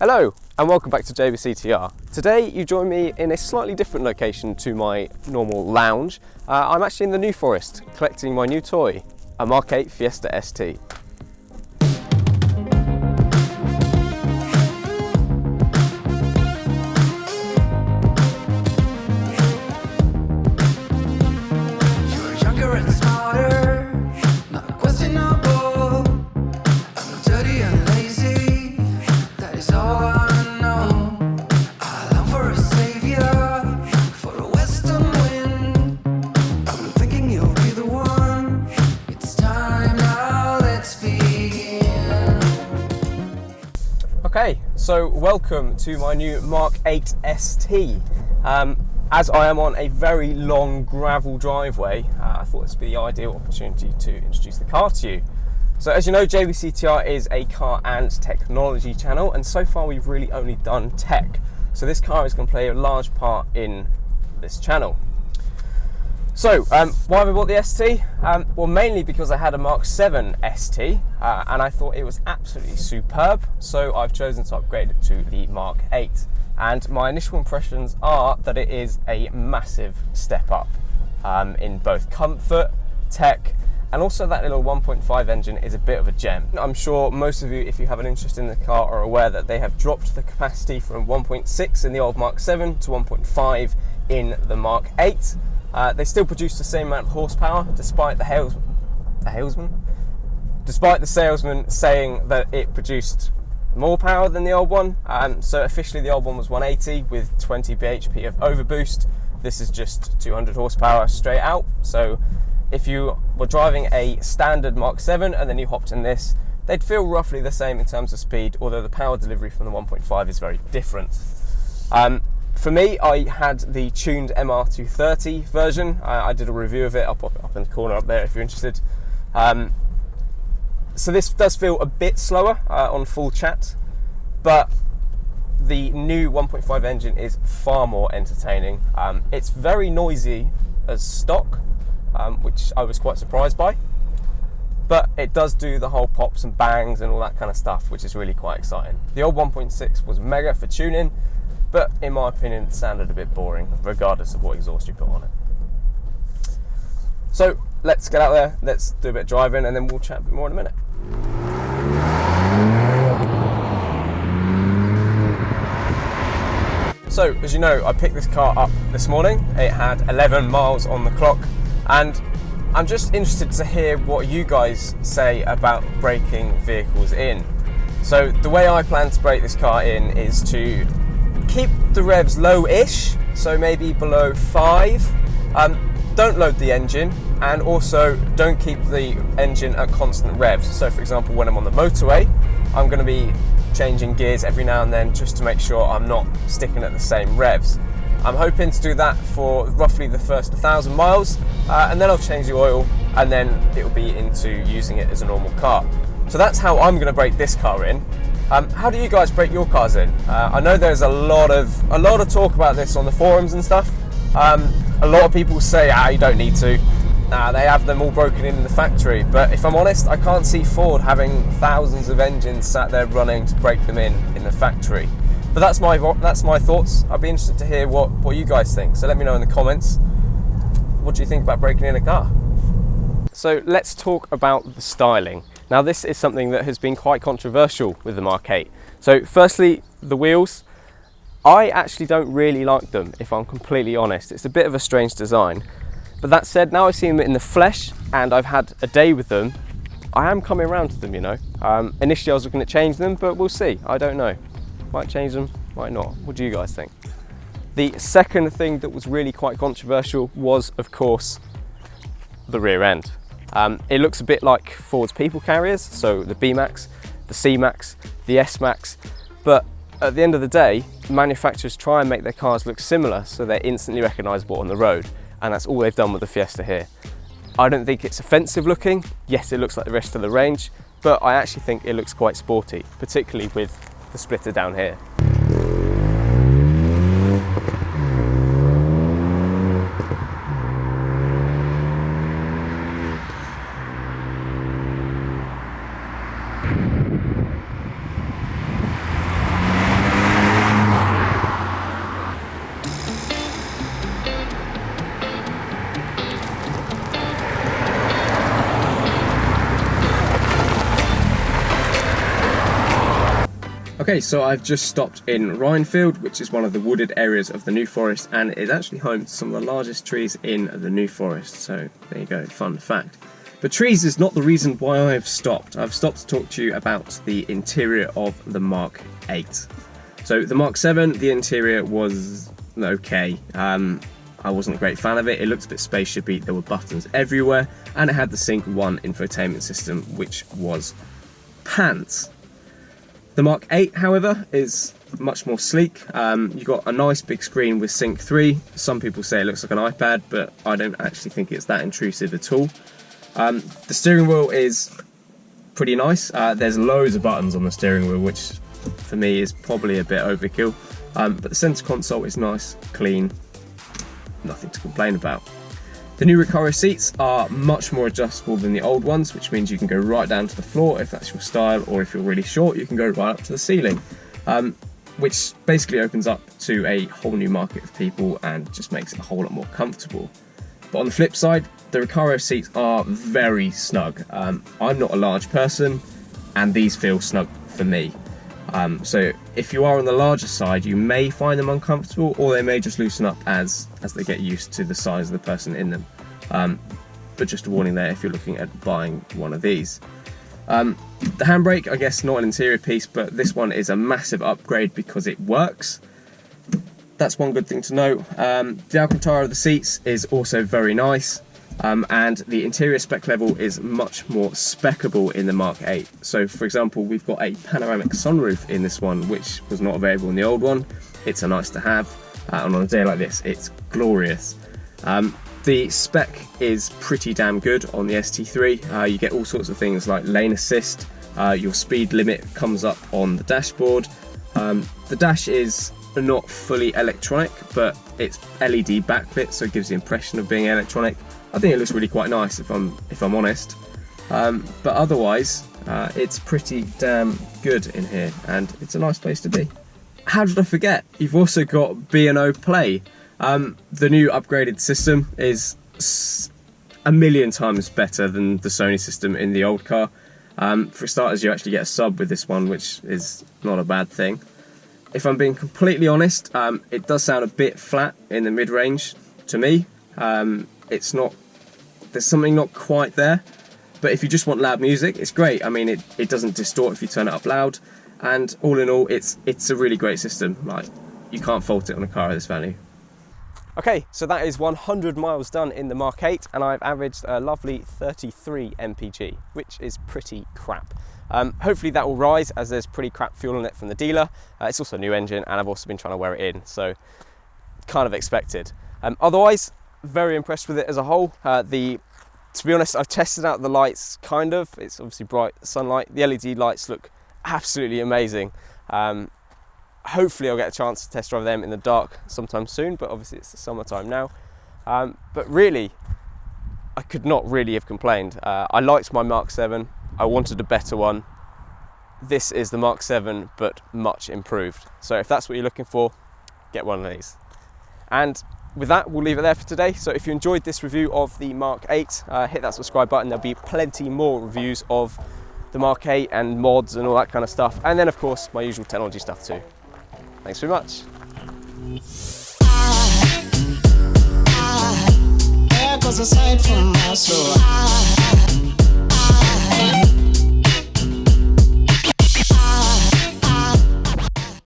Hello and welcome back to JVCTR. Today you join me in a slightly different location to my normal lounge. I'm actually in the New Forest collecting my new toy, a MK8 Fiesta ST. Okay, so welcome to my new MK8 ST. As I am on a very long gravel driveway, I thought this would be the ideal opportunity to introduce the car to you. So as you know, JVCTR is a car and technology channel, and so far we've really only done tech. So this car is going to play a large part in this channel. So, why have I bought the ST? Well, mainly because I had a Mark7 ST, and I thought it was absolutely superb, so I've chosen to upgrade it to the MK8. And my initial impressions are that it is a massive step up in both comfort, tech, and also that little 1.5 engine is a bit of a gem. I'm sure most of you, if you have an interest in the car, are aware that they have dropped the capacity from 1.6 in the old Mark7 to 1.5 in the MK8. They still produce the same amount of horsepower, despite despite the salesman saying that it produced more power than the old one. So officially the old one was 180 with 20 bhp of overboost. This is just 200 horsepower straight out. So if you were driving a standard Mark7 and then you hopped in this, they'd feel roughly the same in terms of speed, although the power delivery from the 1.5 is very different. For me, I had the tuned MR230 version. I did a review of it, I'll pop it up in the corner up there if you're interested. So this does feel a bit slower on full chat, but the new 1.5 engine is far more entertaining. It's very noisy as stock, which I was quite surprised by, but it does do the whole pops and bangs and all that kind of stuff, which is really quite exciting. The old 1.6 was mega for tuning, but in my opinion it sounded a bit boring regardless of what exhaust you put on it. So let's get out there, let's do a bit of driving, and then we'll chat a bit more in a minute. So as you know, I picked this car up this morning. It had 11 miles on the clock, and I'm just interested to hear what you guys say about breaking vehicles in. So the way I plan to break this car in is to keep the revs low-ish, so maybe below 5. Don't load the engine, and also don't keep the engine at constant revs. So for example, when I'm on the motorway, I'm going to be changing gears every now and then just to make sure I'm not sticking at the same revs. I'm hoping to do that for roughly the first 1,000 miles, and then I'll change the oil, and then it'll be into using it as a normal car. So that's how I'm going to break this car in. How do you guys break your cars in? I know there's a lot of talk about this on the forums and stuff. A lot of people say, you don't need to. They have them all broken in the factory. But if I'm honest, I can't see Ford having thousands of engines sat there running to break them in the factory. But that's my thoughts. I'd be interested to hear what you guys think. So let me know in the comments. What do you think about breaking in a car? So let's talk about the styling. Now this is something that has been quite controversial with the MK8. So firstly, the wheels. I actually don't really like them, if I'm completely honest. It's a bit of a strange design. But that said, now I've seen them in the flesh and I've had a day with them, I am coming around to them, you know. Initially I was looking to change them, but we'll see. I don't know. Might change them, might not. What do you guys think? The second thing that was really quite controversial was, of course, the rear end. It looks a bit like Ford's people carriers, so the B-Max, the C-Max, the S-Max, but at the end of the day, manufacturers try and make their cars look similar so they're instantly recognisable on the road, and that's all they've done with the Fiesta here. I don't think it's offensive looking. Yes, it looks like the rest of the range, but I actually think it looks quite sporty, particularly with the splitter down here. Okay, so I've just stopped in Rhinefield, which is one of the wooded areas of the New Forest, and it's actually home to some of the largest trees in the New Forest. So there you go, fun fact. But trees is not the reason why I've stopped. I've stopped to talk to you about the interior of the Mark 8. So the Mark 7, the interior was okay. I wasn't a great fan of it. It looked a bit spaceshipy. There were buttons everywhere, and it had the Sync 1 infotainment system, which was pants. The Mark 8, however, is much more sleek. You've got a nice big screen with Sync 3. Some people say it looks like an iPad, but I don't actually think it's that intrusive at all. The steering wheel is pretty nice. There's loads of buttons on the steering wheel, which for me is probably a bit overkill. But the centre console is nice, clean, nothing to complain about. The new Recaro seats are much more adjustable than the old ones, which means you can go right down to the floor if that's your style, or if you're really short, you can go right up to the ceiling, which basically opens up to a whole new market of people and just makes it a whole lot more comfortable. But on the flip side, the Recaro seats are very snug. I'm not a large person, and these feel snug for me. So if you are on the larger side, you may find them uncomfortable, or they may just loosen up as they get used to the size of the person in them. But just a warning there if you're looking at buying one of these. The handbrake, I guess not an interior piece, but this one is a massive upgrade because it works. That's one good thing to note. The Alcantara of the seats is also very nice. And the interior spec level is much more speccable in the Mark 8. So for example, we've got a panoramic sunroof in this one, which was not available in the old one. It's a nice to have, and on a day like this, it's glorious. The spec is pretty damn good on the ST3. You get all sorts of things like lane assist, your speed limit comes up on the dashboard. The dash is not fully electronic, but it's LED backlit, so it gives the impression of being electronic. I think it looks really quite nice if I'm honest, but otherwise it's pretty damn good in here, and it's a nice place to be. How did I forget? You've also got B&O Play. The new upgraded system is a million times better than the Sony system in the old car. For starters, you actually get a sub with this one, which is not a bad thing. If I'm being completely honest, it does sound a bit flat in the mid-range to me. There's something not quite there, but if you just want loud music, it's great. I mean, it doesn't distort if you turn it up loud, and all in all, it's a really great system. Like, you can't fault it on a car of this value. Okay, so that is 100 miles done in the Mark 8, and I've averaged a lovely 33 mpg, which is pretty crap. Hopefully that will rise, as there's pretty crap fuel in it from the dealer. It's also a new engine, and I've also been trying to wear it in, so kind of expected. Otherwise, very impressed with it as a whole. To be honest, I've tested out the lights, kind of. It's obviously bright sunlight. The LED lights look absolutely amazing. Hopefully I'll get a chance to test drive them in the dark sometime soon, but obviously it's the summertime now. But really, I could not really have complained. I liked my Mark 7. I wanted a better one. This is the Mark 7, but much improved. So if that's what you're looking for, get one of these. And with that, we'll leave it there for today. So if you enjoyed this review of the Mark 8, hit that subscribe button. There'll be plenty more reviews of the Mark 8 and mods and all that kind of stuff. And then, of course, my usual technology stuff too. Thanks very much. There goes a sight from my soul.